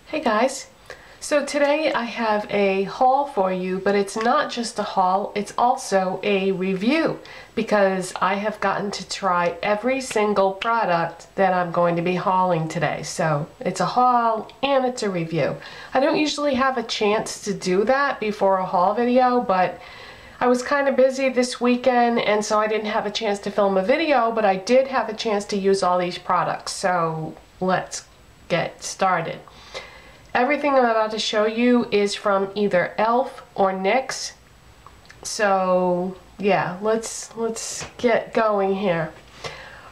Hey guys, so today I have a haul for you, but it's not just a haul, it's also a review because I have gotten to try every single product that I'm going to be hauling today. So it's a haul and it's a review. I don't usually have a chance to do that before a haul video, but I was kind of busy this weekend and so I didn't have a chance to film a video, but I did have a chance to use all these products. So let's get started. Everything I'm about to show you is from either e.l.f. or NYX. So yeah, let's get going here.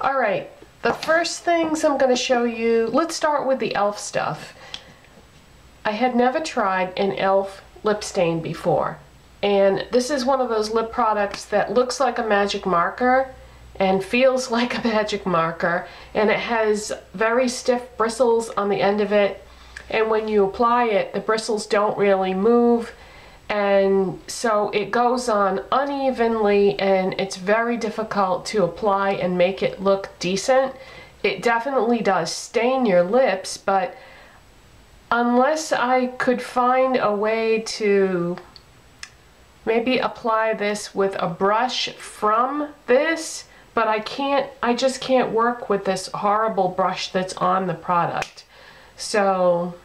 Alright, the first things I'm going to show you, let's start with the e.l.f. stuff. I had never tried an e.l.f. lip stain before. And this is one of those lip products that looks like a magic marker and feels like a magic marker. And it has very stiff bristles on the end of it. And when you apply it, the bristles don't really move, and so it goes on unevenly and it's very difficult to apply and make it look decent. It definitely does stain your lips, but unless I could find a way to maybe apply this with a brush from this, but I just can't work with this horrible brush that's on the product. So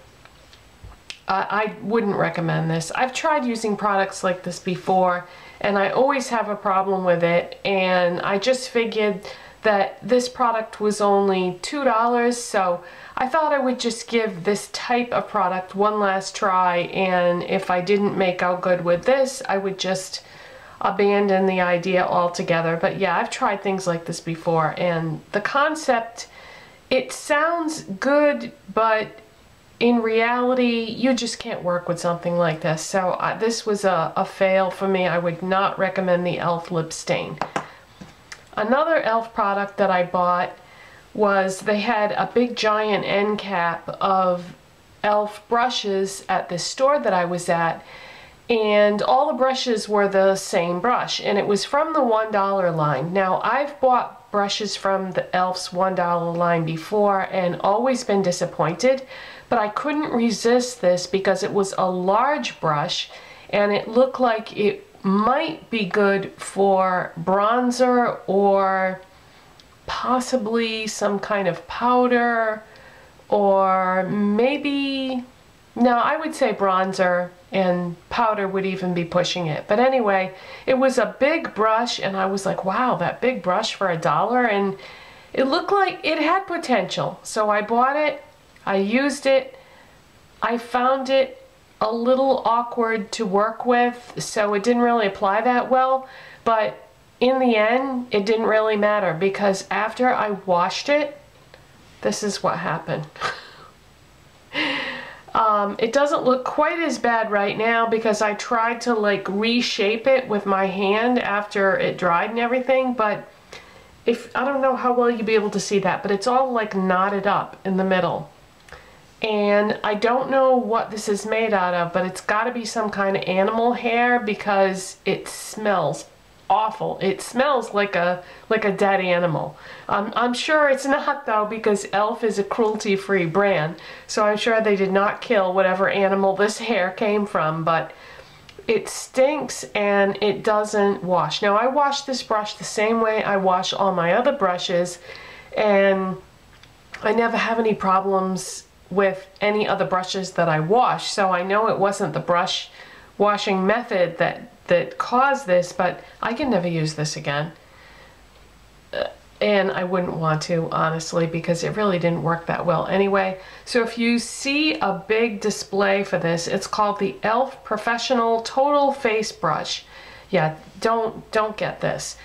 I wouldn't recommend this. I've tried using products like this before and I always have a problem with it, and I just figured that this product was only $2, so I thought I would just give this type of product one last try, and if I didn't make out good with this, I would just abandon the idea altogether. But yeah, I've tried things like this before, and the concept, it sounds good, but in reality, you just can't work with something like this. So this was a fail for me. I would not recommend the e.l.f. lip stain. Another e.l.f. product that I bought was, they had a big giant end cap of e.l.f. brushes at this store that I was at, and all the brushes were the same brush, and it was from the $1 line. Now, I've bought brushes from the e.l.f.'s $1 line before and always been disappointed, but I couldn't resist this because it was a large brush and it looked like it might be good for bronzer or possibly some kind of powder, or maybe, no, I would say bronzer, and powder would even be pushing it. But anyway, it was a big brush and I was like, wow, that big brush for $1, and it looked like it had potential. So I bought it, I used it, I found it a little awkward to work with, so it didn't really apply that well, but in the end, it didn't really matter because after I washed it, this is what happened. It doesn't look quite as bad right now because I tried to like reshape it with my hand after it dried and everything, but I don't know how well you'll be able to see that, but it's all like knotted up in the middle. And I don't know what this is made out of, but it's got to be some kind of animal hair because it smells awful. It smells like a dead animal. I'm sure it's not though, because e.l.f. is a cruelty-free brand, so I'm sure they did not kill whatever animal this hair came from, but it stinks and it doesn't wash. Now, I wash this brush the same way I wash all my other brushes, and I never have any problems with any other brushes that I wash, so I know it wasn't the brush washing method that caused this, but I can never use this again. And I wouldn't want to, honestly, because it really didn't work that well anyway. So if you see a big display for this, it's called the e.l.f. Professional Total Face Brush. Yeah, don't get this.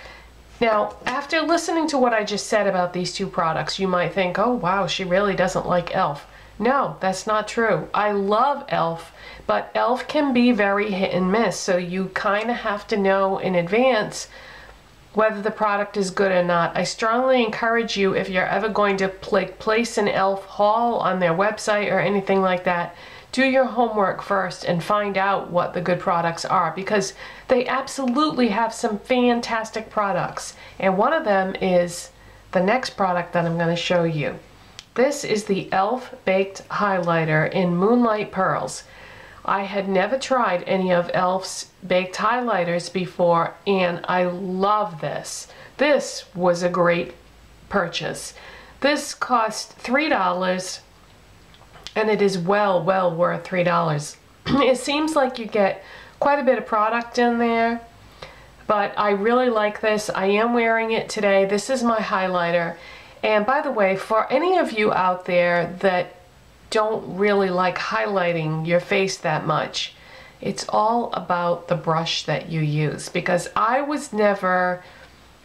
Now, after listening to what I just said about these two products, you might think, oh wow, she really doesn't like e.l.f. No, that's not true. I love e.l.f., but e.l.f. can be very hit and miss, so you kind of have to know in advance whether the product is good or not. I strongly encourage you, if you're ever going to place an e.l.f. haul on their website or anything like that, do your homework first and find out what the good products are, because they absolutely have some fantastic products. And one of them is the next product that I'm going to show you. This is the e.l.f. Baked Highlighter in Moonlight Pearls. I had never tried any of e.l.f.'s baked highlighters before, and I love this. This was a great purchase. This cost $3, and it is well worth $3. It seems like you get quite a bit of product in there, but I really like this. I am wearing it today. This is my highlighter. And by the way, for any of you out there that don't really like highlighting your face that much, it's all about the brush that you use, because I was never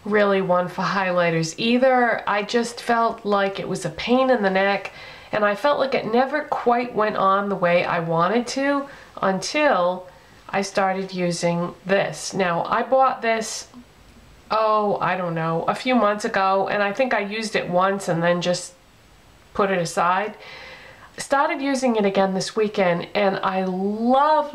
really one for highlighters either. I just felt like it was a pain in the neck, and I felt like it never quite went on the way I wanted to until I started using this. Now, I bought this, I don't know, a few months ago, and I think I used it once and then just put it aside. Started using it again this weekend, and I love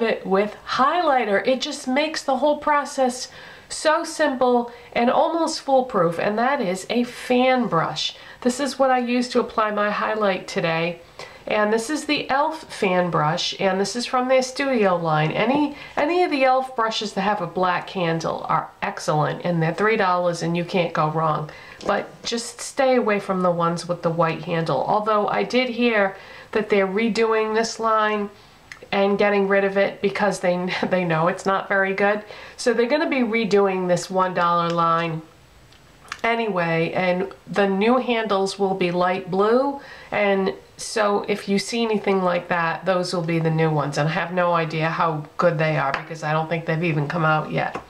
it with highlighter. It just makes the whole process so simple and almost foolproof, and that is a fan brush. This is what I use to apply my highlight today, and this is the e.l.f. fan brush, and this is from their studio line. Any of the e.l.f. brushes that have a black handle are excellent, and they're $3 and you can't go wrong. But just stay away from the ones with the white handle. Although I did hear that they're redoing this line and getting rid of it because they know it's not very good. So they're going to be redoing this $1 line anyway, and the new handles will be light blue, and so if you see anything like that, those will be the new ones, and I have no idea how good they are because I don't think they've even come out yet.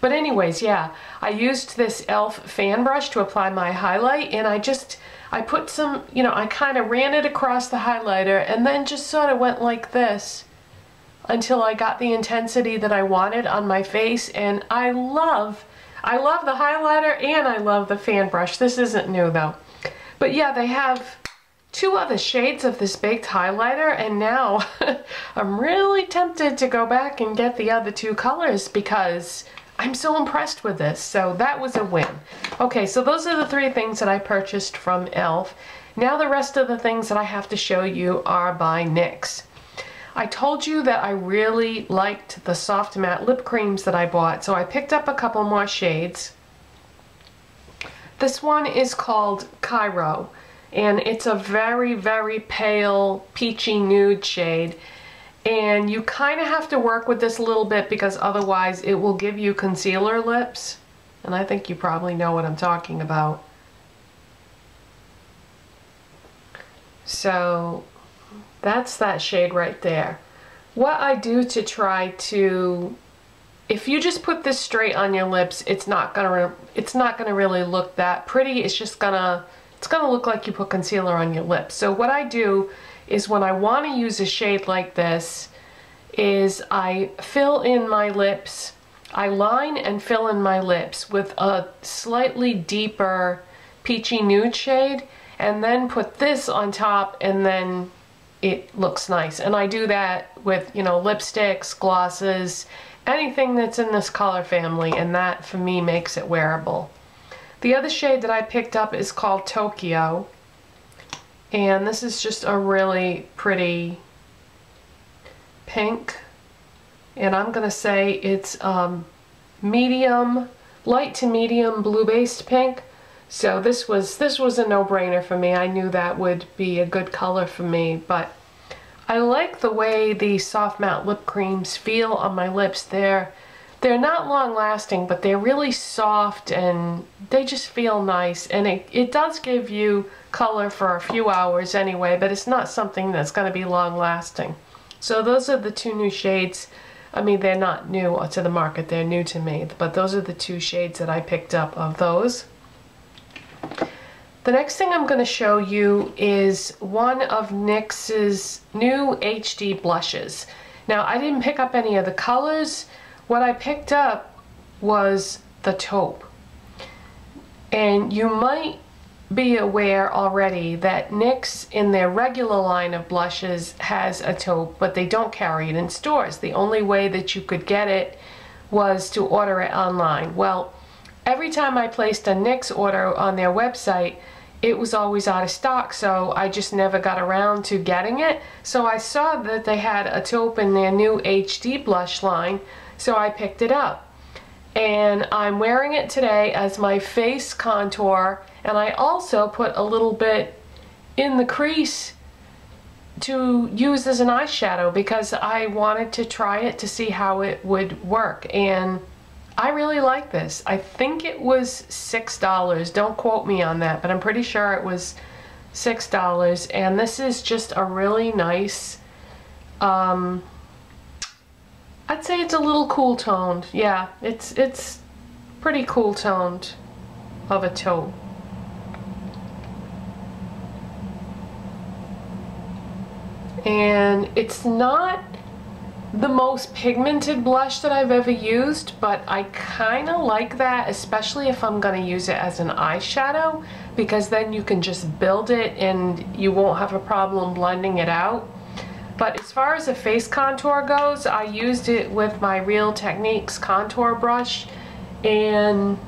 But anyways, yeah, I used this e.l.f. fan brush to apply my highlight, and I put some, I kind of ran it across the highlighter and then just sort of went like this until I got the intensity that I wanted on my face, and I love the highlighter and I love the fan brush. This isn't new though. But yeah, they have two other shades of this baked highlighter, and now I'm really tempted to go back and get the other two colors because I'm so impressed with this. So that was a win. Okay, so those are the three things that I purchased from e.l.f. Now the rest of the things that I have to show you are by NYX. I told you that I really liked the soft matte lip creams that I bought, so I picked up a couple more shades. This one is called Cairo, and it's a very pale peachy nude shade, and you kind of have to work with this a little bit because otherwise it will give you concealer lips, and I think you probably know what I'm talking about. So that's that shade right there. What I do to try to, if you just put this straight on your lips, it's not gonna really look that pretty. It's gonna look like you put concealer on your lips. So what I do is when I want to use a shade like this is I fill in my lips, I line and fill in my lips with a slightly deeper peachy nude shade, and then put this on top, and then it looks nice. And I do that with, lipsticks, glosses, anything that's in this color family, and that for me makes it wearable. The other shade that I picked up is called Tokyo, and this is just a really pretty pink, and I'm gonna say it's medium, light to medium blue based pink. So this was a no-brainer for me. I knew that would be a good color for me, but I like the way the soft matte lip creams feel on my lips. They're not long lasting, but they're really soft and they just feel nice, and it does give you color for a few hours anyway, but it's not something that's going to be long lasting. So those are the two new shades. I mean, they're not new to the market, they're new to me, but those are the two shades that I picked up of those. The next thing I'm going to show you is one of NYX's new HD blushes. Now, I didn't pick up any of the colors. What I picked up was the taupe. And you might be aware already that NYX in their regular line of blushes has a taupe, but they don't carry it in stores. The only way that you could get it was to order it online. Well, every time I placed a NYX order on their website, it was always out of stock, so I just never got around to getting it. So I saw that they had a taupe in their new HD Blush line, so I picked it up. And I'm wearing it today as my face contour, and I also put a little bit in the crease to use as an eyeshadow because I wanted to try it to see how it would work. And I really like this. I think it was $6. Don't quote me on that, but I'm pretty sure it was $6. And this is just a really nice, I'd say it's a little cool toned. Yeah, it's pretty cool toned of a taupe. And it's not the most pigmented blush that I've ever used, but I kind of like that, especially if I'm going to use it as an eyeshadow, because then you can just build it and you won't have a problem blending it out. But as far as a face contour goes, I used it with my Real Techniques contour brush, and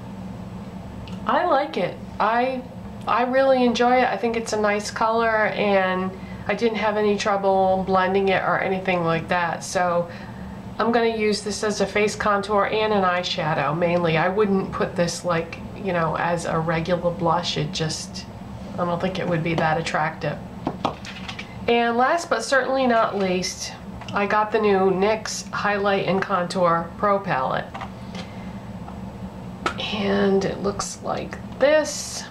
I like it. I really enjoy it. I think it's a nice color, and I didn't have any trouble blending it or anything like that. So I'm going to use this as a face contour and an eyeshadow mainly. I wouldn't put this like, you know, as a regular blush. It just, I don't think it would be that attractive. And last but certainly not least, I got the new NYX Highlight and Contour Pro Palette. And it looks like this.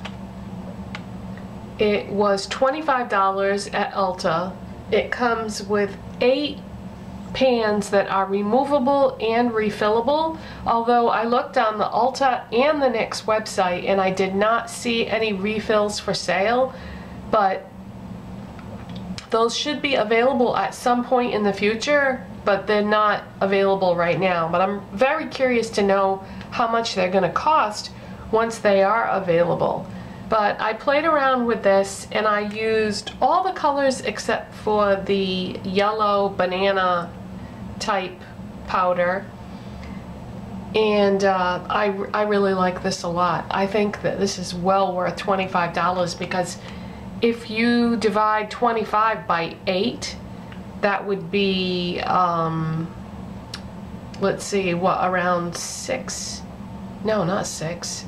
It was $25 at Ulta. It comes with 8 pans that are removable and refillable, although I looked on the Ulta and the NYX website and I did not see any refills for sale, but those should be available at some point in the future, but they're not available right now. But I'm very curious to know how much they're going to cost once they are available. But I played around with this and I used all the colors except for the yellow banana type powder, and I really like this a lot. I think that this is well worth $25 because if you divide 25 by 8, that would be let's see, what, around 6? No, not 6.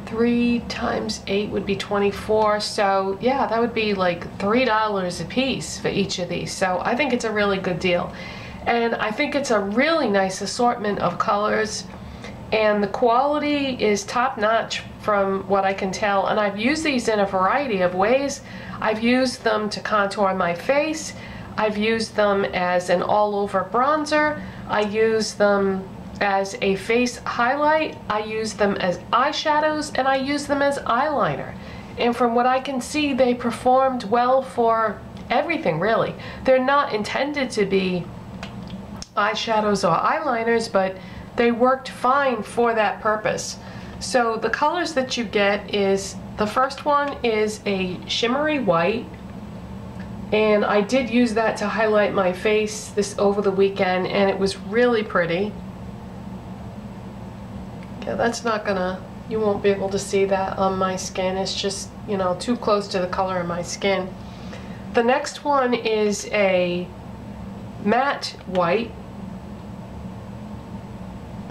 3 times 8 would be 24, so yeah, that would be like $3 a piece for each of these. So I think it's a really good deal, and I think it's a really nice assortment of colors, and the quality is top-notch from what I can tell. And I've used these in a variety of ways. I've used them to contour my face, I've used them as an all-over bronzer, I use them as a face highlight, I use them as eyeshadows, and I use them as eyeliner. And from what I can see, they performed well for everything, really. They're not intended to be eyeshadows or eyeliners, but they worked fine for that purpose. So the colors that you get is, the first one is a shimmery white, and I did use that to highlight my face this over the weekend, and it was really pretty. Yeah, that's not gonna, you won't be able to see that on my skin. It's just, you know, too close to the color of my skin. The next one is a matte white.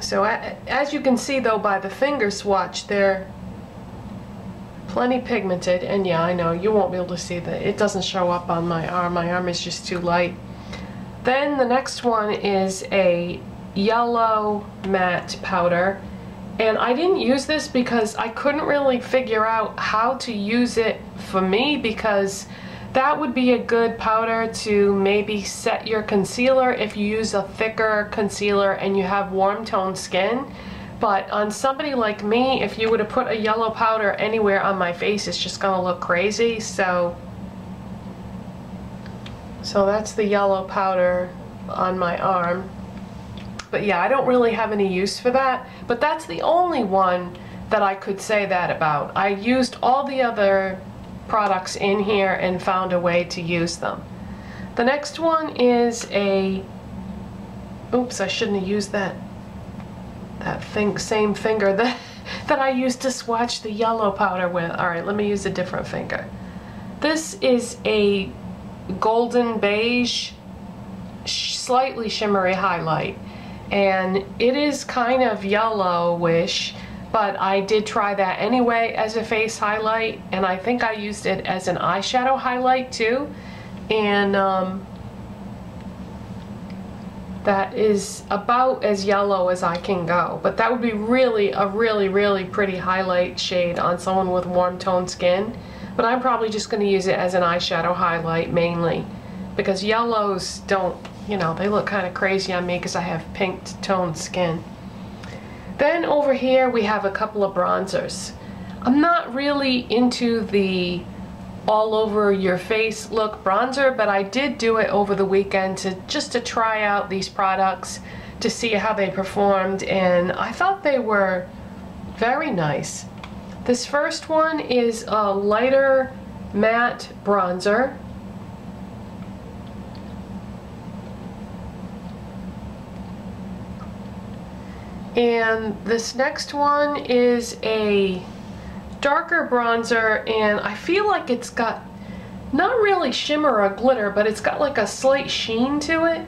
So as you can see though by the finger swatch, they're plenty pigmented, and yeah, I know you won't be able to see that. It doesn't show up on my arm. My arm is just too light. Then the next one is a yellow matte powder. And I didn't use this because I couldn't really figure out how to use it for me, because that would be a good powder to maybe set your concealer if you use a thicker concealer and you have warm toned skin. But on somebody like me, if you were to put a yellow powder anywhere on my face, it's just gonna look crazy. So that's the yellow powder on my arm. But yeah, I don't really have any use for that, but that's the only one that I could say that about. I used all the other products in here and found a way to use them. The next one is a, oops, I shouldn't have used that same finger. that I used to swatch the yellow powder with. Alright, let me use a different finger. This is a golden beige, slightly shimmery highlight. And it is kind of yellowish, but I did try that anyway as a face highlight, and I think I used it as an eyeshadow highlight too. And that is about as yellow as I can go, but that would be really a really pretty highlight shade on someone with warm toned skin. But I'm probably just going to use it as an eyeshadow highlight mainly, because yellows don't, you know, they look kind of crazy on me because I have pink toned skin. Then over here we have a couple of bronzers. I'm not really into the all over your face look bronzer, but I did do it over the weekend just to try out these products to see how they performed, and I thought they were very nice. This first one is a lighter matte bronzer. And this next one is a darker bronzer, and I feel like it's got not really shimmer or glitter, but it's got like a slight sheen to it.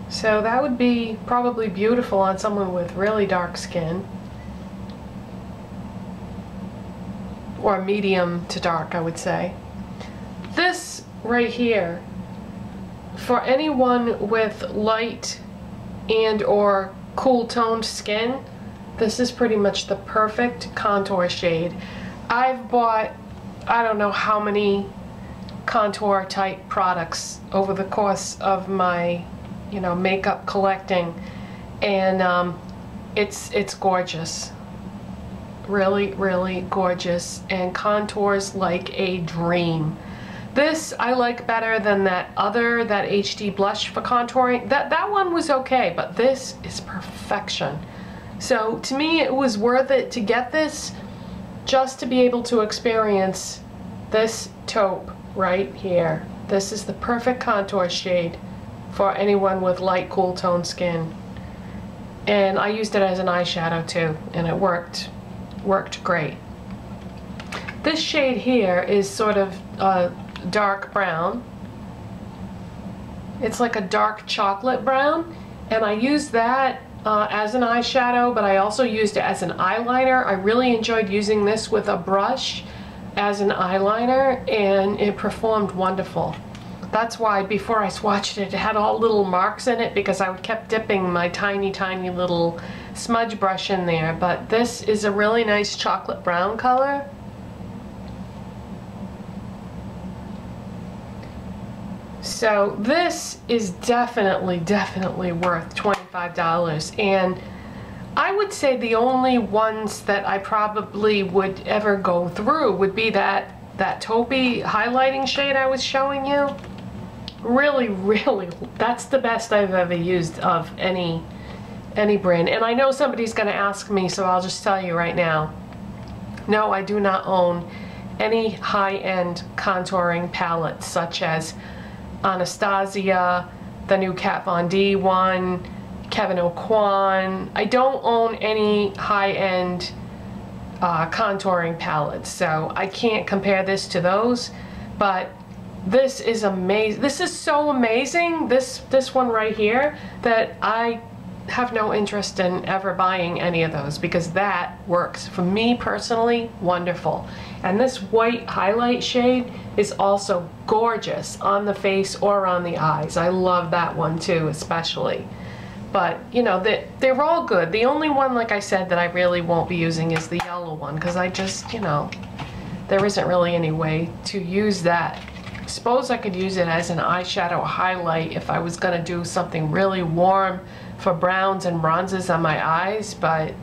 So that would be probably beautiful on someone with really dark skin, or medium to dark, I would say. This right here, for anyone with light and or cool toned skin, this is pretty much the perfect contour shade. I've bought I don't know how many contour type products over the course of my, you know, makeup collecting, and it's gorgeous. Really gorgeous, and contours like a dream. This I like better than that HD blush for contouring. That one was okay, but this is perfection. So to me it was worth it to get this, just to be able to experience this taupe right here. This is the perfect contour shade for anyone with light cool tone skin. And I used it as an eyeshadow too, and it worked great. This shade here is sort of dark brown. It's like a dark chocolate brown, and I used that as an eyeshadow, but I also used it as an eyeliner. I really enjoyed using this with a brush as an eyeliner, and it performed wonderful. That's why before I swatched it, it had all little marks in it, because I kept dipping my tiny little smudge brush in there. But this is a really nice chocolate brown color. So this is definitely worth $25, and I would say the only ones that I probably would ever go through would be that taupe highlighting shade I was showing you. Really, that's the best I've ever used of any brand. And I know somebody's going to ask me, so I'll just tell you right now, no, I do not own any high-end contouring palettes such as Anastasia, the new Kat Von D one, Kevyn Aucoin. I don't own any high-end contouring palettes, so I can't compare this to those. But this is amazing. This is so amazing, this one right here, that I have no interest in ever buying any of those, because that works for me personally wonderful. And this white highlight shade is also gorgeous on the face or on the eyes. I love that one too, especially. But you know, they're all good. The only one, like I said, that I really won't be using is the yellow one, because I just, you know, there isn't really any way to use that. I suppose I could use it as an eyeshadow highlight if I was going to do something really warm for browns and bronzes on my eyes, but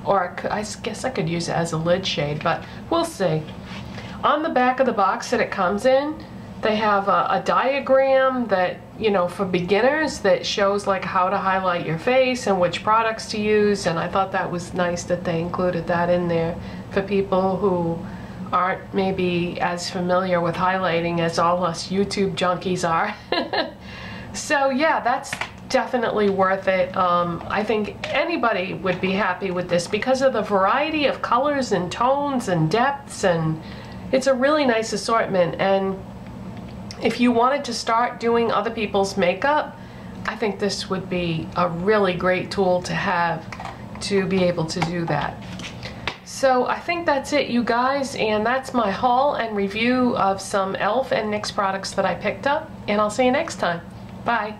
I guess I could use it as a lid shade, but we'll see. On the back of the box that it comes in, they have a diagram that, you know, for beginners, that shows like how to highlight your face and which products to use, and I thought that was nice that they included that in there for people who aren't maybe as familiar with highlighting as all us YouTube junkies are. So yeah, definitely worth it. I think anybody would be happy with this because of the variety of colors and tones and depths, and it's a really nice assortment. And if you wanted to start doing other people's makeup, I think this would be a really great tool to have to be able to do that. So I think that's it, you guys, and that's my haul and review of some e.l.f. and NYX products that I picked up, and I'll see you next time. Bye.